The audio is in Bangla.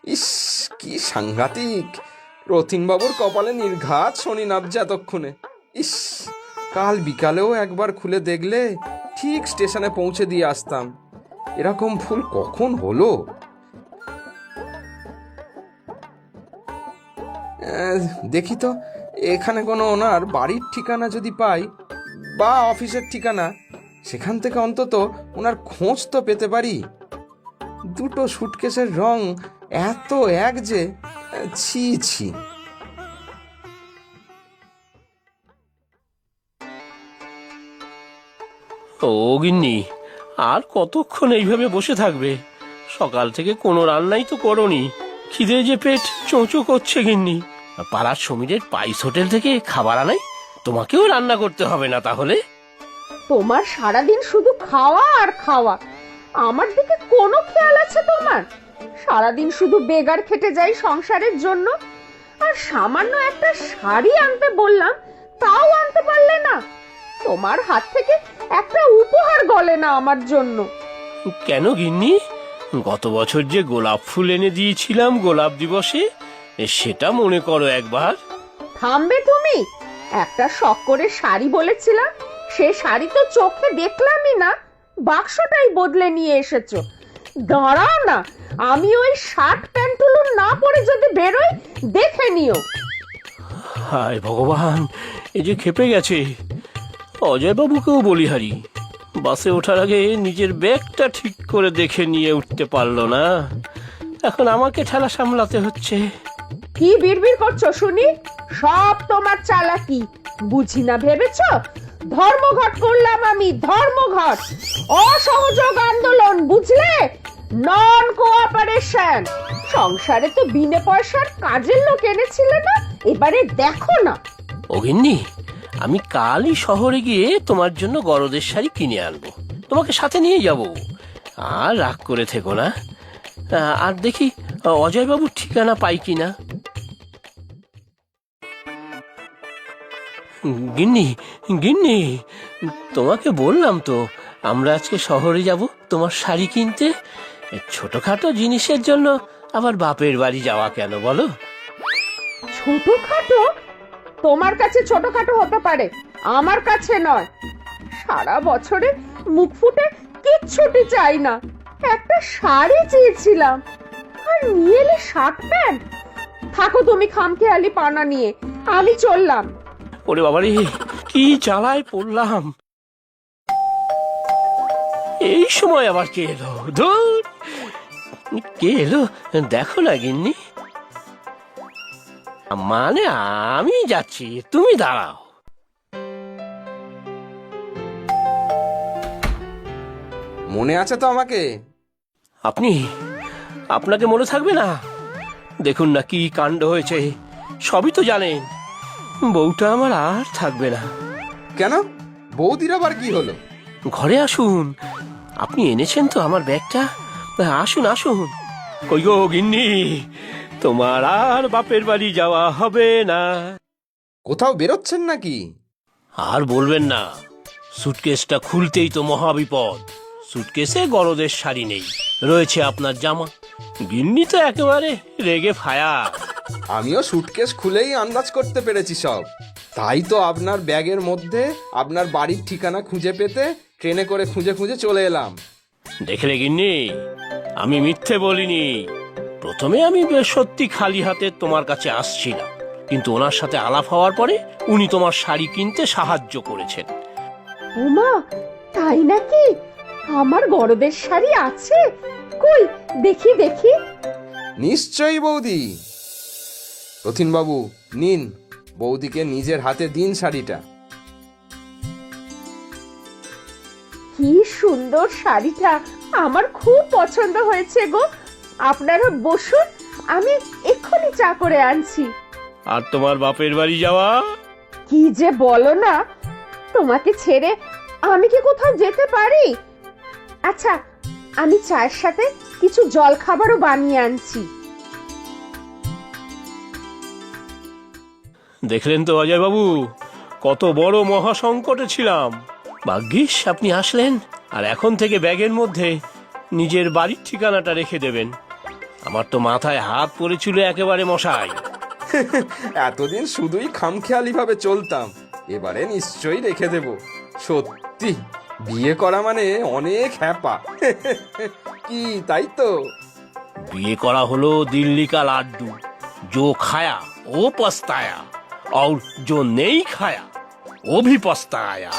ইস, কি সাংঘাতিক! রথিনবাবুর কপালে নির্ঘাত শনি নামছে এতক্ষণে। ইস, কাল বিকালেও একবার খুলে দেখলে ঠিক স্টেশনে পৌঁছে দিয়ে আসতাম। এরকম ভুল কখন হলো? দেখি তো, এখানে কোনো ওনার বাড়ির ঠিকানা যদি পাই, বা অফিসের ঠিকানা, সেখান থেকে অন্তত ওনার খোঁজ তো পেতে পারি। দুটো সুটকেসের রং এত এক যে, ছি ছি। ও গিন্নি, আর কতক্ষণ এইভাবে বসে থাকবে? সকাল থেকে কোনো রান্নাই তো করনি। খিদে যে পেট চোঁচো করছে গিন্নি। পাড়ার সমীরের পাইস হোটেল থেকে খাবার আনাই, তোমাকেও রান্না করতে হবে না তাহলে? তোমার সারাদিন শুধু খাওয়া আর খাওয়া, আমার দিকে কোনো খেয়াল আছে তোমার? সারাদিন শুধু বেগার খেটে যাই সংসারের জন্য, আর সামান্য একটা শাড়ি আনতে বললাম, তাও আনতে পারলে না। তোমার হাত থেকে একটা উপহার গলে না আমার জন্য। কেন গিন্নি? গত বছর যে গোলাপ ফুল এনে দিয়েছিলাম গোলাপ দিবসে, সেটা মনে করো একবার। থামবে তুমি? একটা শখ করে শাড়ি বলেছিলাম, সে শাড়ি তো চোখে দেখলামই না, বাক্সটাই বদলে নিয়ে এসেছো। দাঁড়াও না, আমি ওই শার্ট প্যান্টগুলো না পরে যদি বেরোই, দেখে নিও। হায় ভগবান, এই যে খেপে গেছে। অজয়বাবুকেও বলিহারি, বাসে ওঠার আগে নিজের ব্যাগটা ঠিক করে দেখে নিয়ে উঠতে পারলো না, এখন আমাকে ঠেলা সামলাতে হচ্ছে। কি বিড়বিড় করছো শুনি? সব তোমার চালাকি, বুঝি না ভেবেছ? ধর্মঘট করলাম আমি, ধর্মঘট, অসহযোগ আন্দোলন, বুঝলে? Non cooperation. সংসারে তো বিনা পয়সার কাজের লোক এনেছিলে না, এবারে দেখো না। অগিন্নি, আমি কালই শহরে গিয়ে তোমার জন্য গরদের শাড়ি কিনে আনবো, তোমাকে সাথে নিয়ে যাব। আর রাগ করে থেকো না। আর দেখি অজয়বাবুর ঠিকানা পাই কিনা। গিন্নি, গিন্নি, তোমাকে বললাম তো আমরা আজকে শহরে যাব তোমার শাড়ি কিনতে। ছোটখাটো জিনিসের জন্য আবার বাপের বাড়ি যাওয়া কেন বলো? ছোটখাটো? তোমার কাছে ছোটখাটো হতে পারে, আমার কাছে নয়। সারা বছরে মুখ ফুটে কিচ্ছুটি চাই না, একটা শাড়ি চেয়েছিলাম, আর নিয়ে এলে শার্ট প্যান্ট। থাকো তুমি খামখেয়ালি পানা নিয়ে, আমি চললাম। ওরে বাবারে, কি জ্বালায় পড়লাম। এই সময় আবার কে এলো? ধুর, কে এলো দেখো না গিন্নি। মানে আমি যাচ্ছি, তুমি দাঁড়াও। মনে আছে তো আমাকে? আপনি, আপনাকে মনে থাকবে না? দেখুন না কি কাণ্ড হয়েছে, সবই তো জানেন। বউটা আমার আর থাকবে না। কেন? বৌদির আবার কি হলো? ঘরে আসুন, আপনি এনেছেন তো আমার ব্যাগটা, আসুন আসুন। কই গো গিন্নি, তোমার আর বাপের বাড়ি যাওয়া হবে না। কোথাও বেরোচ্ছেন নাকি? আর বলবেন না, সুটকেসটা খুলতেই তো মহাবিপদ। সুটকেসে গরদের শাড়ি নেই, রয়েছে আপনার জামা। গিন্নি তো একেবারে রেগে ফায়ার। আমিও সুটকেস খুলেই আন্দাজ করতে পেরেছি সব। তাই তো আপনার ব্যাগের মধ্যে আপনার বাড়ির ঠিকানা খুঁজে পেতে ট্রেনে করে খুঁজে খুঁজে চলে এলাম। দেখলে গিন্নি, আমি মিথ্যে বলিনি। প্রথমে আমি সত্যি খালি হাতে তোমার কাছে আসছিলাম, কিন্তু ওনার সাথে আলাপ হওয়ার পরে উনি তোমার শাড়ি কিনতে সাহায্য করেছেন। ওমা, তাই নাকি? আমার গরদের শাড়ি আছে? কই দেখি দেখি। নিশ্চয়ই বৌদি। রথিনবাবু, নিন, বৌদিকে নিজের হাতে দিন শাড়িটা। কি সুন্দর শাড়িটা, আমার খুব পছন্দ হয়েছে গো। আপনারা বসুন, আমি এক্ষুনি চা করে আনছি। আর তোমার বাপের বাড়ি যাওয়া? কি যে বলো না, তোমাকে ছেড়ে আমি কি কোথাও যেতে পারি? আচ্ছা, আমি চায়ের সাথে কিছু জল খাবারও বানিয়ে আনছি। দেখলেন তো অজয়বাবু, কত বড় মহাসংকটে ছিলাম। ভাগ্যিস আপনি আসলেন, আর এখন থেকে ব্যাগের মধ্যে নিজের বাড়ির ঠিকানাটা রেখে দেবেন। আমার তো মাথায় হাত পড়েছিল একেবারে মশাই। এতদিন শুধুই খামখেয়ালি ভাবে চলতাম, এবারে নিশ্চয়ই রেখে দেব। সত্যি বিয়ে করা মানে অনেক হ্যাপা। কি তাই তো? বিয়ে করা হলো দিল্লি का লাড্ডू, जो खाया वो पछताया और जो नहीं खाया वो भी पछताया।